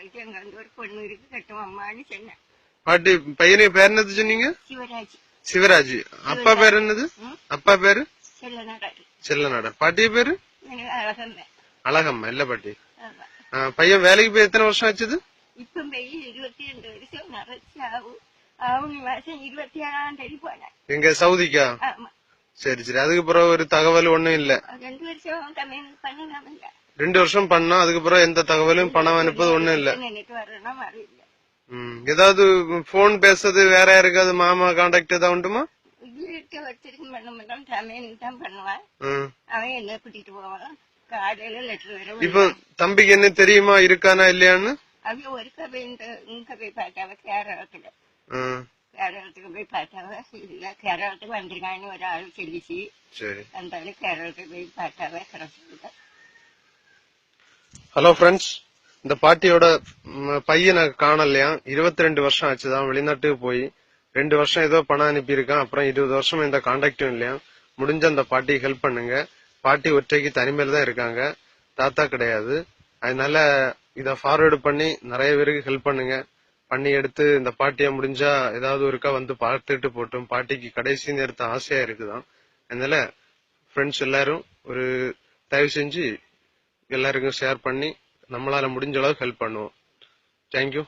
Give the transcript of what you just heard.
அங்க வந்து ஒரு பொண்ணு இருக்கு கட்டும் அம்மான்னு சொன்னேன். பாட்டி பையனுக்கு பேர் என்னது சொன்னீங்க? சிவராஜ். சிவராஜ். அப்பா பேர் என்னது? அப்பா பேரு செல்லநாடர். பாட்டி பேரு அழகம்மா. அழகம்மா இல்ல பாட்டி. பையன் வேலைக்கு போய் எத்தனை வருஷம் ஆச்சுது? இப்ப போய் 22 வருஷம் நிறைச்சு ஆகும். அவங்க மாசம் 27ஆம் தேதி போனேன். எங்க சவுதிக்கா? சரி சரி. அதுக்கு பிறகு ஒரு தகவல் ஒண்ணும் இல்ல. 2 வருஷம் கம்மியாக பண்ணலாமில்ல. 2 வருஷம் பண்ணா அதுக்கப்புறம் எந்த தகவலும் பணம் அனுப்பது ஒண்ணும் இல்ல. ஏதாவது போன் பேசுறது வேற யாருக்காவது மாமா கான்டாக்ட் ஏதாவது உண்டுமா? பண்ணுவான். அவன் என்ன கூட்டிட்டு போவான். காலையில லெட்டர் வர. இப்ப தம்பிக்கு என்ன தெரியுமா இருக்கானா இல்லையான்னு? அவங்க ஒரு இங்க போய் பார்த்தாவ கேரளத்துல. கேரளத்துக்கு போய் பார்த்தாவ இல்ல கேரளத்துக்கு வந்திருக்கான்னு ஒரு ஆள் சொல்லிச்சு. சரி அந்த ஆளு கேரளத்துக்கு போய் பார்த்தாவ கிடைச்சது. ஹலோ ஃப்ரெண்ட்ஸ், இந்த பாட்டியோட பையனை காணலையா? 22 வருஷம் ஆச்சுதான் வெளிநாட்டுக்கு போய். 2 வருஷம் ஏதோ பணம் அனுப்பியிருக்கான். அப்புறம் 20 வருஷம் எந்த கான்டாக்டும் இல்லையா. முடிஞ்ச அந்த பாட்டிக்கு ஹெல்ப் பண்ணுங்க. பாட்டி ஒற்றைக்கு தனிமையில தான் இருக்காங்க, தாத்தா கிடையாது. அதனால இத ஃபார்வர்டு பண்ணி நிறைய பேருக்கு ஹெல்ப் பண்ணுங்க. பண்ணி எடுத்து இந்த பாட்டிய முடிஞ்சா ஏதாவது ஒருக்கா வந்து பார்த்துட்டு போட்டும். பாட்டிக்கு கடைசி நேரத்து ஆசையா இருக்குதான். அதனால ஃப்ரெண்ட்ஸ் எல்லாரும் ஒரு தயவு செஞ்சு எல்லாருக்கும் ஷேர் பண்ணி நம்மளால முடிஞ்ச அளவுக்கு ஹெல்ப் பண்ணுவோம். தேங்க்யூ.